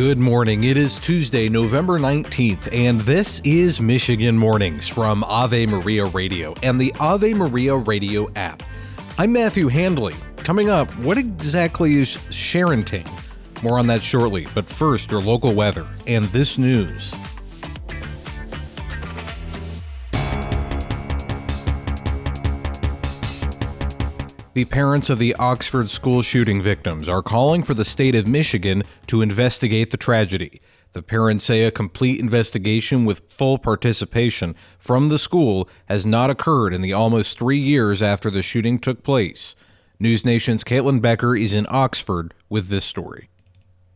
Good morning. It is Tuesday, November 19th, and this is Michigan Mornings from Ave Maria Radio and the Ave Maria Radio app. I'm Matthew Handley. Coming up, what exactly is sharenting? More on that shortly, but first, your local weather and this news. The parents of the Oxford school shooting victims are calling for the state of Michigan to investigate the tragedy. The parents say a complete investigation with full participation from the school has not occurred in the almost 3 years after the shooting took place. News Nation's Caitlin Becker is in Oxford with this story.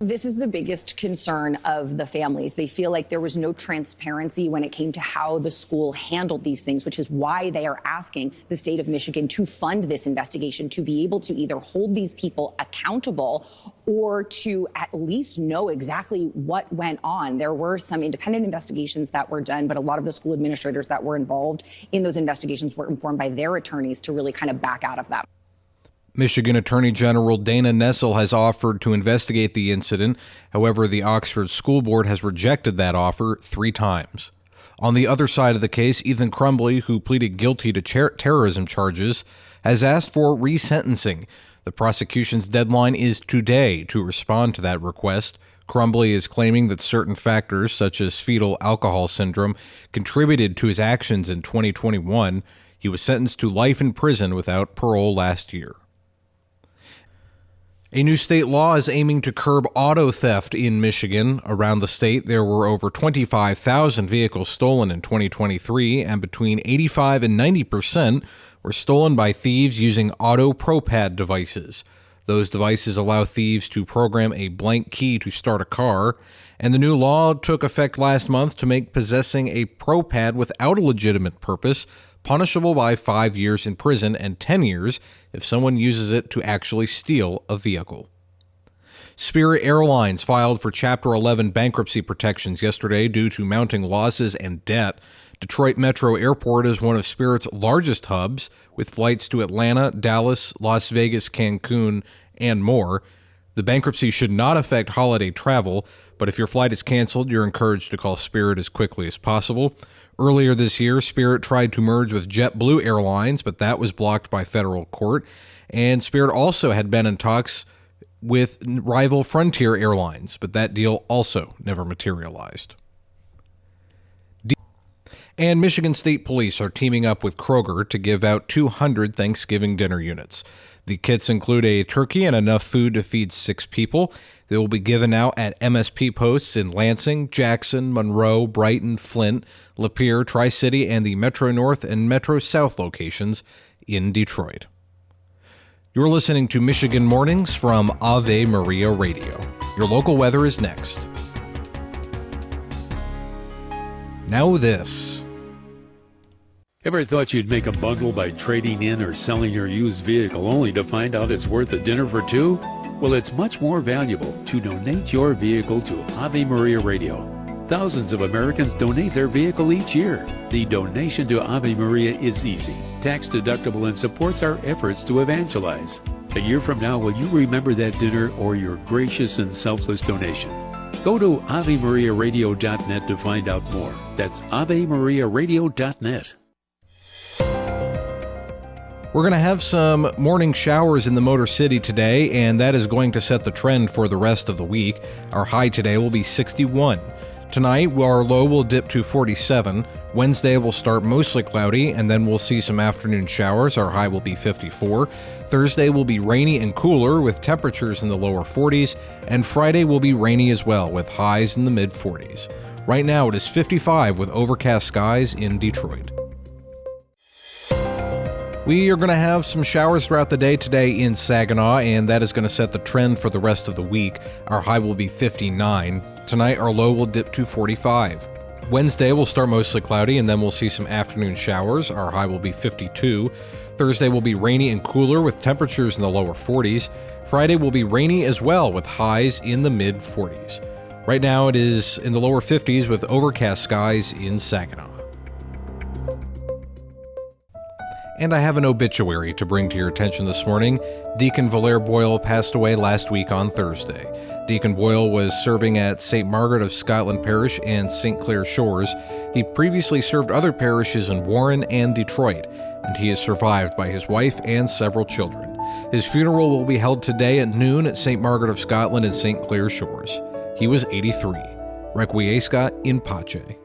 This is the biggest concern of the families. They feel like there was no transparency when it came to how the school handled these things, which is why they are asking the state of Michigan to fund this investigation, to be able to either hold these people accountable or to at least know exactly what went on. There were some independent investigations that were done, but a lot of the school administrators that were involved in those investigations were informed by their attorneys to really kind of back out of them. Michigan Attorney General Dana Nessel has offered to investigate the incident. However, the Oxford School Board has rejected that offer 3 times. On the other side of the case, Ethan Crumbly, who pleaded guilty to terrorism charges, has asked for resentencing. The prosecution's deadline is today to respond to that request. Crumbly is claiming that certain factors, such as fetal alcohol syndrome, contributed to his actions in 2021. He was sentenced to life in prison without parole last year. A new state law is aiming to curb auto theft in Michigan. Around the state, there were over 25,000 vehicles stolen in 2023, and between 85 and 90% were stolen by thieves using Auto PadPro devices. Those devices allow thieves to program a blank key to start a car, and the new law took effect last month to make possessing a ProPad without a legitimate purpose punishable by 5 years in prison and 10 years if someone uses it to actually steal a vehicle. Spirit Airlines filed for Chapter 11 bankruptcy protections yesterday due to mounting losses and debt. Detroit Metro Airport is one of Spirit's largest hubs, with flights to Atlanta, Dallas, Las Vegas, Cancun, and more. The bankruptcy should not affect holiday travel, but if your flight is canceled, you're encouraged to call Spirit as quickly as possible. Earlier this year, Spirit tried to merge with JetBlue Airlines, but that was blocked by federal court. And Spirit also had been in talks with rival Frontier Airlines, but that deal also never materialized. And Michigan State Police are teaming up with Kroger to give out 200 Thanksgiving dinner units. The kits include a turkey and enough food to feed 6 people. They will be given out at MSP posts in Lansing, Jackson, Monroe, Brighton, Flint, Lapeer, Tri-City, and the Metro North and Metro South locations in Detroit. You're listening to Michigan Mornings from Ave Maria Radio. Your local weather is next. Now this. Ever thought you'd make a bundle by trading in or selling your used vehicle only to find out it's worth a dinner for 2? Well, it's much more valuable to donate your vehicle to Ave Maria Radio. Thousands of Americans donate their vehicle each year. The donation to Ave Maria is easy, tax-deductible, and supports our efforts to evangelize. A year from now, will you remember that dinner or your gracious and selfless donation? Go to AveMariaRadio.net to find out more. That's AveMariaRadio.net. We're going to have some morning showers in the Motor City today, and that is going to set the trend for the rest of the week. Our high today will be 61. Tonight, our low will dip to 47. Wednesday will start mostly cloudy, and then we'll see some afternoon showers. Our high will be 54. Thursday will be rainy and cooler with temperatures in the lower 40s, and Friday will be rainy as well with highs in the mid 40s. Right now, it is 55 with overcast skies in Detroit. We are going to have some showers throughout the day today in Saginaw, and that is going to set the trend for the rest of the week. Our high will be 59. Tonight, our low will dip to 45. Wednesday will start mostly cloudy, and then we'll see some afternoon showers. Our high will be 52. Thursday will be rainy and cooler with temperatures in the lower 40s. Friday will be rainy as well with highs in the mid 40s. Right now, it is in the lower 50s with overcast skies in Saginaw. And I have an obituary to bring to your attention this morning. Deacon Valere Boyle passed away last week on Thursday. Deacon Boyle was serving at St. Margaret of Scotland Parish and St. Clair Shores. He previously served other parishes in Warren and Detroit, and he is survived by his wife and several children. His funeral will be held today at noon at St. Margaret of Scotland and St. Clair Shores. He was 83. Requiescat in pace.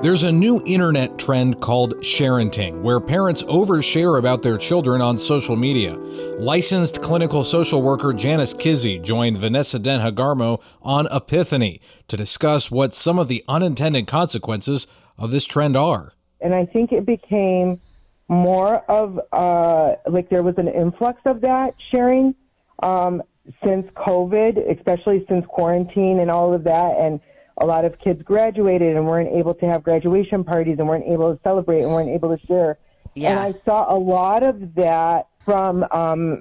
There's a new internet trend called sharenting, where parents overshare about their children on social media. Licensed clinical social worker Janice Kizzy joined Vanessa Denhagarmo on Epiphany to discuss what some of the unintended consequences of this trend are. And I think it became more of, there was an influx of that sharing since COVID, especially since quarantine and all of that, and a lot of kids graduated and weren't able to have graduation parties and weren't able to celebrate and weren't able to share. Yeah. And I saw a lot of that after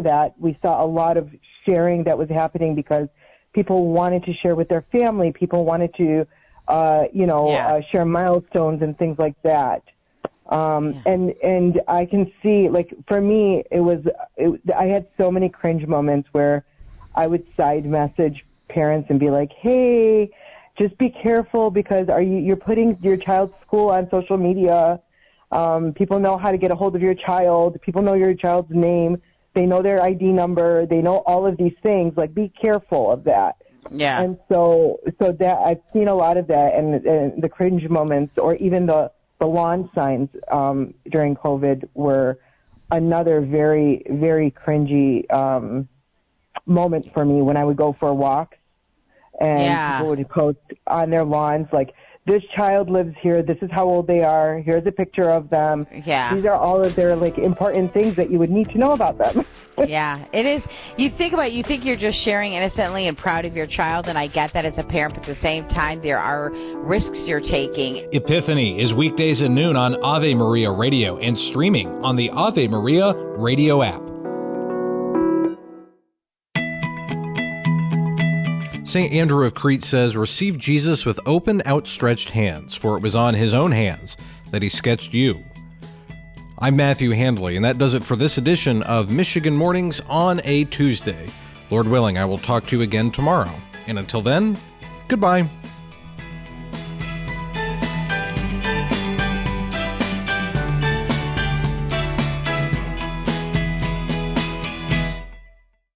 that, we saw a lot of sharing that was happening because people wanted to share with their family. People wanted to, share milestones and things like that. And I can see, for me, I had so many cringe moments where I would side message parents and be like, hey, just be careful because you're putting your child's school on social media. People know how to get a hold of your child. People know your child's name. They know their ID number. They know all of these things. Be careful of that. Yeah. And so that I've seen a lot of that, and the cringe moments, or even the lawn signs during COVID were another very, very cringy moment for me when I would go for walks. And people would post on their lawns, this child lives here. This is how old they are. Here's a picture of them. Yeah. These are all of their, important things that you would need to know about them. Yeah, it is. You think you're just sharing innocently and proud of your child, and I get that as a parent, but at the same time, there are risks you're taking. Epiphany is weekdays at noon on Ave Maria Radio and streaming on the Ave Maria Radio app. St. Andrew of Crete says, receive Jesus with open, outstretched hands, for it was on his own hands that he sketched you. I'm Matthew Handley, and that does it for this edition of Michigan Mornings on a Tuesday. Lord willing, I will talk to you again tomorrow. And until then, goodbye.